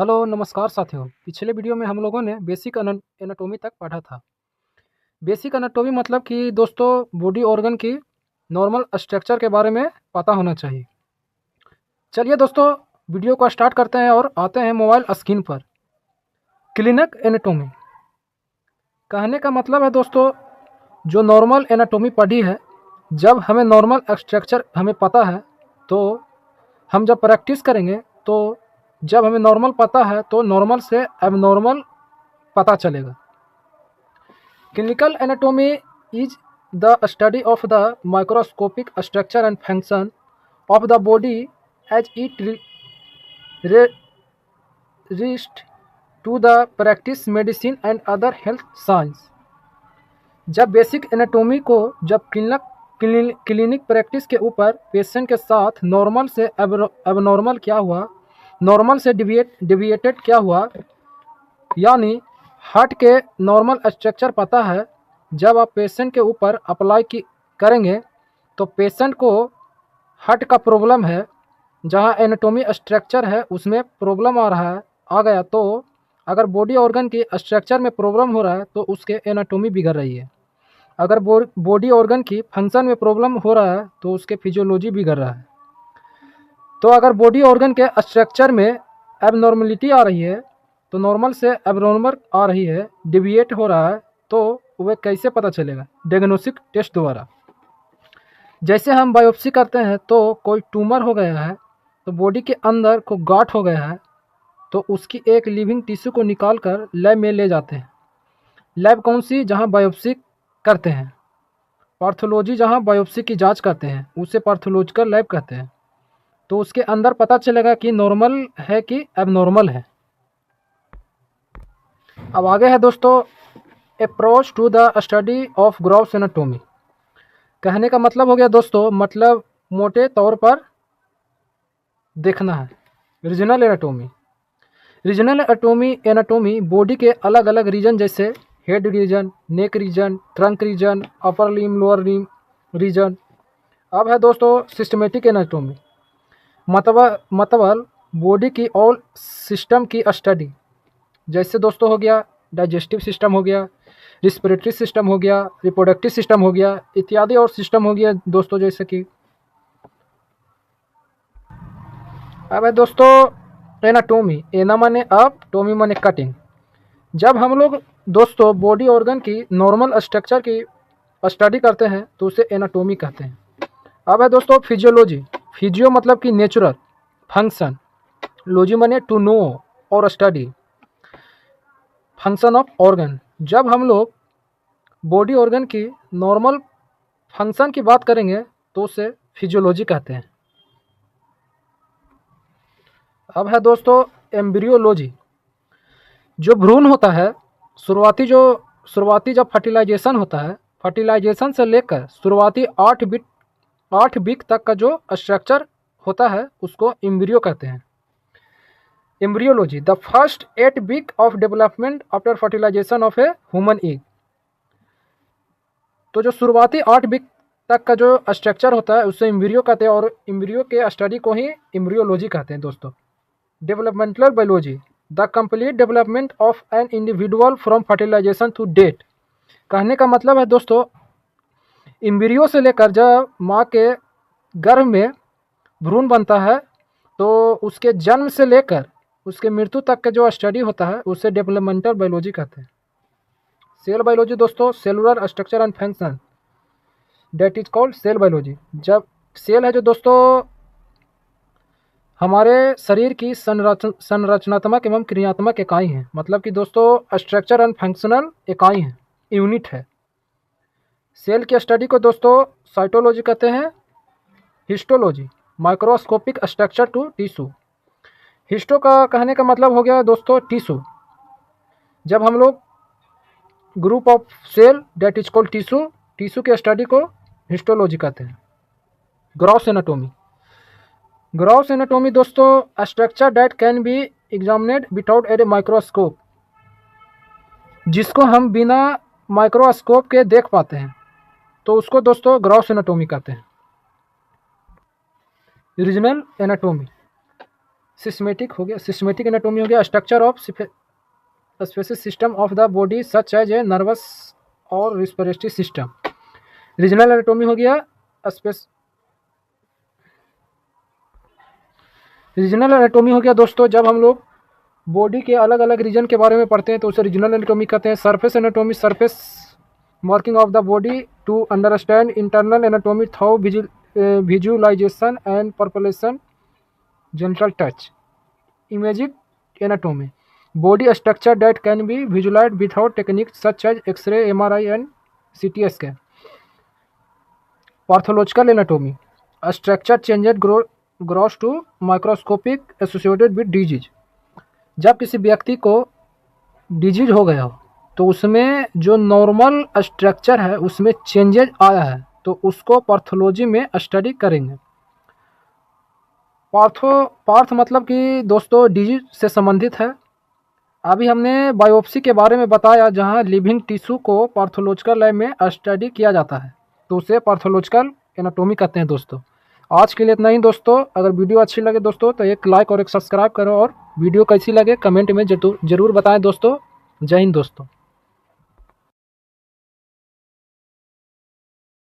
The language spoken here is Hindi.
हेलो नमस्कार साथियों। पिछले वीडियो में हम लोगों ने बेसिक एनाटॉमी तक पढ़ा था। बेसिक एनाटॉमी मतलब कि दोस्तों बॉडी ऑर्गन की नॉर्मल स्ट्रक्चर के बारे में पता होना चाहिए। चलिए दोस्तों वीडियो को स्टार्ट करते हैं और आते हैं मोबाइल स्क्रीन पर। क्लिनिक एनाटॉमी कहने का मतलब है दोस्तों जो नॉर्मल एनाटॉमी पढ़ी है, जब हमें नॉर्मल स्ट्रक्चर हमें पता है तो हम जब प्रैक्टिस करेंगे तो जब हमें नॉर्मल पता है तो नॉर्मल से एबनॉर्मल पता चलेगा। Clinical anatomy is the study of the microscopic structure and function of the body as it rest to the practice medicine and other health science. जब बेसिक एनाटॉमी को जब क्लिनिक प्रैक्टिस के ऊपर पेशेंट के साथ नॉर्मल से एबनॉर्मल क्या हुआ, नॉर्मल से डिविएटेड क्या हुआ, यानी हार्ट के नॉर्मल स्ट्रक्चर पता है, जब आप पेशेंट के ऊपर अप्लाई करेंगे तो पेशेंट को हार्ट का प्रॉब्लम है, जहां एनाटॉमी स्ट्रक्चर है उसमें प्रॉब्लम आ गया तो अगर बॉडी ऑर्गन की स्ट्रक्चर में प्रॉब्लम हो रहा है तो उसके एनाटॉमी बिगड़ रही है। अगर बॉडी ऑर्गन की फंक्शन में प्रॉब्लम हो रहा है तो उसके फिजियोलॉजी बिगड़ रहा है। तो अगर बॉडी ऑर्गन के स्ट्रक्चर में एबनॉर्मलिटी आ रही है तो नॉर्मल से एबनॉर्मल आ रही है, डिविएट हो रहा है, तो वह कैसे पता चलेगा? डायग्नोस्टिक टेस्ट द्वारा। जैसे हम बायोप्सी करते हैं तो कोई ट्यूमर हो गया है, तो बॉडी के अंदर को गांठ हो गया है, तो उसकी एक लिविंग टिश्यू को निकाल कर लैब में ले जाते हैं। लैब कौन सी? जहां बायोप्सी करते हैं। पैथोलॉजी जहां बायोप्सी की जांच करते हैं उसे पैथोलॉजिकल लैब कहते हैं। तो उसके अंदर पता चलेगा कि नॉर्मल है कि एबनॉर्मल है। अब आगे है दोस्तों approach to the study of gross anatomy. कहने का मतलब हो गया दोस्तों, मतलब मोटे तौर पर देखना है। Regional anatomy. Regional anatomy body के अलग अलग रीजन जैसे head region, neck region, trunk region, upper limb, lower limb region. अब है दोस्तों सिस्टमेटिक एनाटॉमी, मतलब बॉडी की ऑल सिस्टम की स्टडी। जैसे दोस्तों हो गया डाइजेस्टिव सिस्टम हो गया, रिस्पिरेटरी सिस्टम हो गया, रिप्रोडक्टिव सिस्टम हो गया, इत्यादि और सिस्टम हो गया दोस्तों। जैसे कि अब है दोस्तों एनाटॉमी। एना माने अप, टोमी माने कटिंग। जब हम लोग दोस्तों बॉडी ऑर्गन की नॉर्मल स्ट्रक्चर की स्टडी करते हैं तो उसे एनाटॉमी कहते हैं। अब है दोस्तों फिजियोलॉजी। फिजियो मतलब कि नेचुरल, फंक्शन, लॉजी माने टू नो और स्टडी फंक्शन ऑफ ऑर्गन। जब हम लोग बॉडी ऑर्गन की नॉर्मल फंक्शन की बात करेंगे तो उसे फिजियोलॉजी कहते हैं। अब है दोस्तों एम्ब्रियोलॉजी। जो भ्रूण होता है, शुरुआती जब फर्टिलाइजेशन होता है, फर्टिलाइजेशन से लेकर शुरुआती 8 वीक तक का जो स्ट्रक्चर होता है उसको एम्ब्रियो कहते हैं। Embryology the first 8 week of development after fertilisation of a human egg. तो जो शुरुआती 8 वीक तक का जो स्ट्रक्चर होता है उसे एम्ब्रियो कहते हैं, और एम्ब्रियो के स्टडी को ही एम्ब्रियोलॉजी कहते हैं दोस्तों। Developmental biology the complete development of an individual from fertilisation to date. कहने का मतलब है दोस्तों एम्ब्रियो से लेकर जब माँ के गर्भ में भ्रूण बनता है तो उसके जन्म से लेकर उसके मृत्यु तक का जो स्टडी होता है उसे डेवलपमेंटल बायोलॉजी कहते हैं। सेल बायोलॉजी दोस्तों cellular structure and function that is called cell biology. जब सेल है जो दोस्तों हमारे शरीर की संरचनात्मक एवं क्रियात्मक इकाई है, मतलब कि दोस्तों स्ट्रक्चर एंड फंक्शनल इकाई है, यूनिट है। सेल की स्टडी को दोस्तों साइटोलॉजी कहते हैं। Histology microscopic structure to tissue. Histo का कहने का मतलब हो गया दोस्तों टिश्यू। जब हम लोग group of cell that is called tissue के स्टडी को हिस्टोलॉजी कहते हैं। Gross anatomy. ग्रॉस एनाटॉमी दोस्तों structure that can be examined without a microscope, जिसको हम बिना माइक्रोस्कोप के देख पाते हैं तो उसको दोस्तों ग्रॉस एनाटॉमी कहते हैं। रीजनल एनाटॉमी सिस्मेटिक हो गया, सिस्मेटिक एनाटोमी हो गया, structure of species system of the body such as a nervous और रिस्पिरेटरी सिस्टम। रीजनल एनाटोमी हो गया, रीजनल एनाटोमी हो गया दोस्तों, जब हम लोग बॉडी के अलग अलग रीजन के बारे में पढ़ते हैं तो उसे रीजनल एनाटोमी कहते हैं। Surface anatomy, surface marking of the body to understand internal anatomy through visualization and palpation gentle touch. Imaging anatomy, body structure that can be visualized without techniques such as X-ray, MRI, and CT scan. Pathological anatomy, a structure changed gross to microscopic associated with disease. जब किसी व्यक्ति को डिजीज हो गया हो तो उसमें जो नॉर्मल स्ट्रक्चर है उसमें चेंजेज आया है तो उसको पैथोलॉजी में स्टडी करेंगे। पार्थ मतलब कि दोस्तों डिजीज से संबंधित है। अभी हमने बायोप्सी के बारे में बताया जहां लिविंग टिश्यू को पैथोलॉजिकल लैब में स्टडी किया जाता है तो उसे पैथोलॉजिकल एनाटोमी कहते हैं दोस्तों। आज के लिए इतना ही दोस्तों। अगर वीडियो अच्छी लगे दोस्तों तो एक लाइक और एक सब्सक्राइब करो और वीडियो कैसी लगे कमेंट में जरूर बताएं दोस्तों। जय हिंद दोस्तों।